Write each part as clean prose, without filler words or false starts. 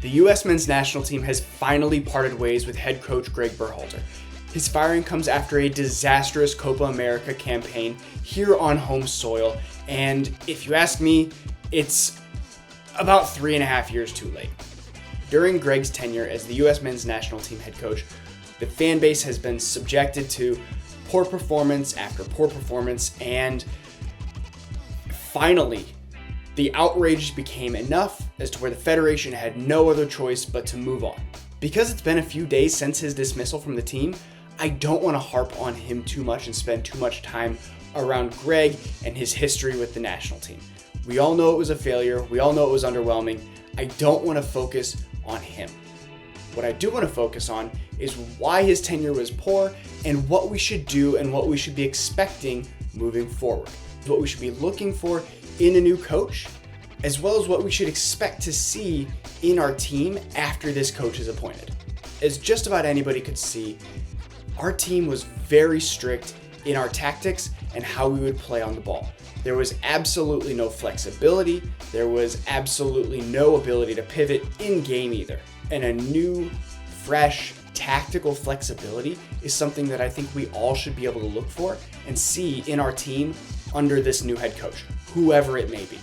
The U.S. men's national team has finally parted ways with head coach Gregg Berhalter. His firing comes after a disastrous Copa America campaign here on home soil, and if you ask me, it's about 3.5 years too late. During Gregg's tenure as the U.S. men's national team head coach, the fan base has been subjected to poor performance after poor performance, and finally, the outrage became enough as to where the Federation had no other choice but to move on. Because it's been a few days since his dismissal from the team, I don't want to harp on him too much and spend too much time around Gregg and his history with the national team. We all know it was a failure. We all know it was underwhelming. I don't want to focus on him. What I do want to focus on is why his tenure was poor and what we should do and what we should be expecting moving forward. What we should be looking for in a new coach, as well as what we should expect to see in our team after this coach is appointed. As just about anybody could see, our team was very strict in our tactics and how we would play on the ball. There was absolutely no flexibility. There was absolutely no ability to pivot in game either. And a new, fresh, tactical flexibility is something that I think we all should be able to look for and see in our team under this new head coach, whoever it may be.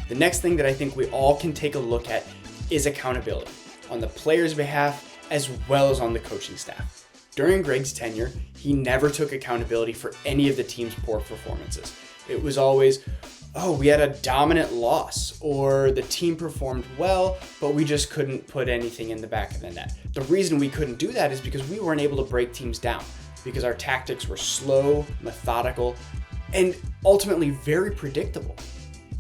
The next thing that I think we all can take a look at is accountability on the players' behalf as well as on the coaching staff. During Gregg's tenure, he never took accountability for any of the team's poor performances. It was always, we had a dominant loss, or the team performed well, but we just couldn't put anything in the back of the net. The reason we couldn't do that is because we weren't able to break teams down, because our tactics were slow, methodical, and ultimately very predictable.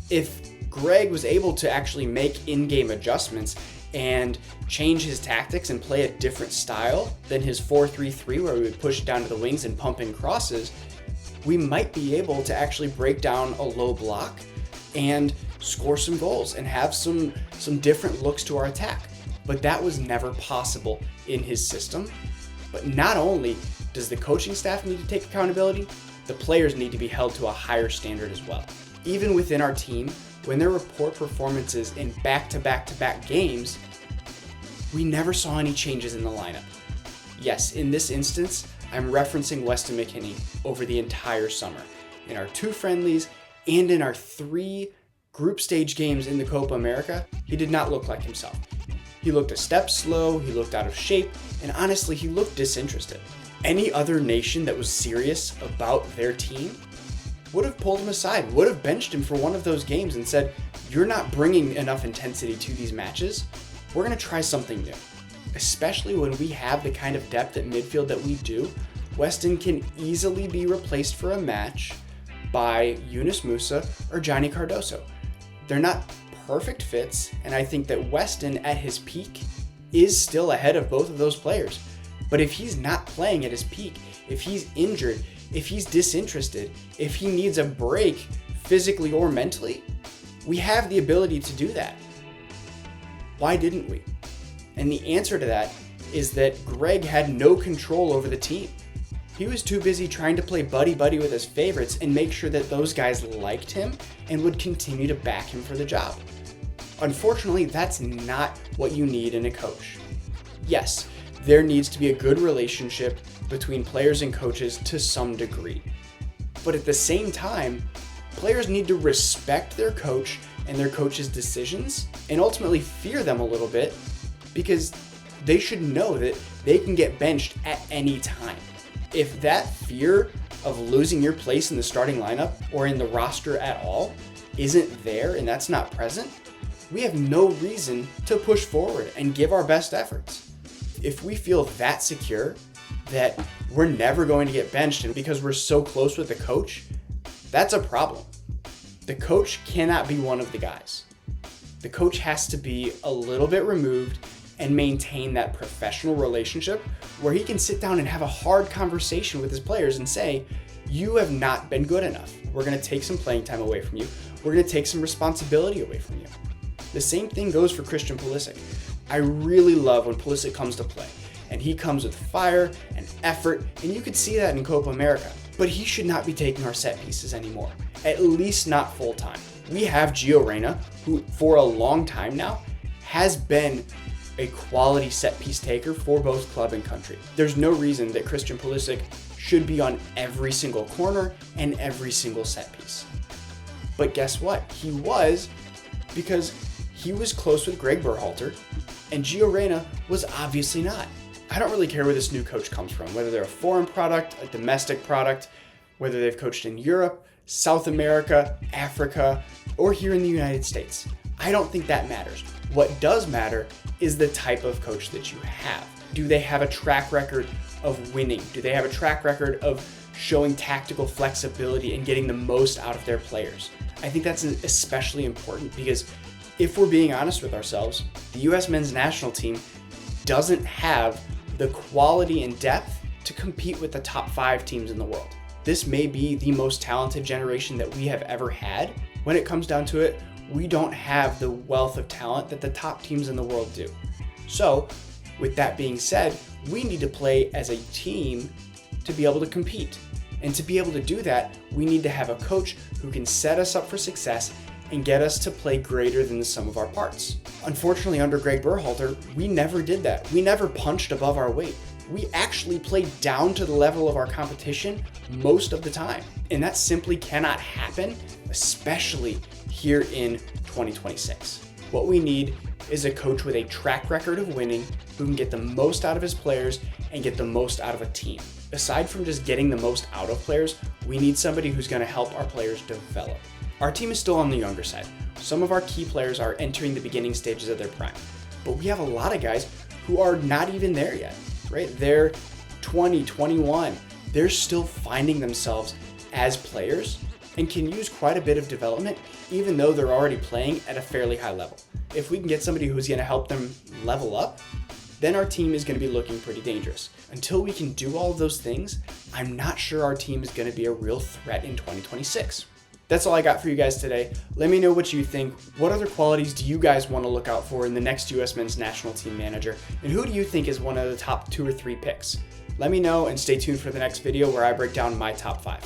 If Gregg was able to actually make in-game adjustments and change his tactics and play a different style than his 4-3-3 where we would push down to the wings and pump in crosses, we might be able to actually break down a low block and score some goals and have some different looks to our attack. But that was never possible in his system. But not only does the coaching staff need to take accountability, the players need to be held to a higher standard as well. Even within our team, when there were poor performances in back-to-back-to-back games, we never saw any changes in the lineup. Yes, in this instance, I'm referencing Weston McKennie over the entire summer. In our 2 friendlies and in our 3 group stage games in the Copa America, he did not look like himself. He looked a step slow, he looked out of shape, and honestly, he looked disinterested. Any other nation that was serious about their team would have pulled him aside, would have benched him for one of those games and said, "You're not bringing enough intensity to these matches. We're going to try something new." Especially when we have the kind of depth at midfield that we do, Weston can easily be replaced for a match by Yunus Musa or Johnny Cardoso. They're not perfect fits, and I think that Weston at his peak is still ahead of both of those players. But if he's not playing at his peak, if he's injured, if he's disinterested, if he needs a break physically or mentally, we have the ability to do that. Why didn't we? And the answer to that is that Gregg had no control over the team. He was too busy trying to play buddy-buddy with his favorites and make sure that those guys liked him and would continue to back him for the job. Unfortunately, that's not what you need in a coach. Yes, there needs to be a good relationship between players and coaches to some degree. But at the same time, players need to respect their coach and their coach's decisions and ultimately fear them a little bit, because they should know that they can get benched at any time. If that fear of losing your place in the starting lineup or in the roster at all isn't there and that's not present, we have no reason to push forward and give our best efforts. If we feel that secure that we're never going to get benched and because we're so close with the coach, that's a problem. The coach cannot be one of the guys. The coach has to be a little bit removed and maintain that professional relationship where he can sit down and have a hard conversation with his players and say, "You have not been good enough. We're going to take some playing time away from you. We're going to take some responsibility away from you." The same thing goes for Christian Pulisic. I really love when Pulisic comes to play, and he comes with fire and effort, and you could see that in Copa America. But he should not be taking our set pieces anymore, at least not full time. We have Gio Reyna, who for a long time now has been a quality set piece taker for both club and country. There's no reason that Christian Pulisic should be on every single corner and every single set piece. But guess what? He was, because he was close with Gregg Berhalter, and Gio Reyna was obviously not. I don't really care where this new coach comes from, whether they're a foreign product, a domestic product, whether they've coached in Europe, South America, Africa, or here in the United States. I don't think that matters. What does matter is the type of coach that you have. Do they have a track record of winning? Do they have a track record of showing tactical flexibility and getting the most out of their players? I think that's especially important because if we're being honest with ourselves, the U.S. men's national team doesn't have the quality and depth to compete with the top 5 teams in the world. This may be the most talented generation that we have ever had. When it comes down to it, we don't have the wealth of talent that the top teams in the world do. So, with that being said, we need to play as a team to be able to compete. And to be able to do that, we need to have a coach who can set us up for success and get us to play greater than the sum of our parts. Unfortunately, under Gregg Berhalter, we never did that. We never punched above our weight. We actually played down to the level of our competition most of the time. And that simply cannot happen, especially here in 2026. What we need is a coach with a track record of winning who can get the most out of his players and get the most out of a team. Aside from just getting the most out of players, we need somebody who's going to help our players develop. Our team is still on the younger side. Some of our key players are entering the beginning stages of their prime, but we have a lot of guys who are not even there yet, right? They're 20, 21. They're still finding themselves as players and can use quite a bit of development, even though they're already playing at a fairly high level. If we can get somebody who's going to help them level up, then our team is going to be looking pretty dangerous. Until we can do all of those things, I'm not sure our team is going to be a real threat in 2026. That's all I got for you guys today. Let me know what you think. What other qualities do you guys want to look out for in the next U.S. men's national team manager? And who do you think is one of the top 2 or 3 picks? Let me know and stay tuned for the next video where I break down my top 5.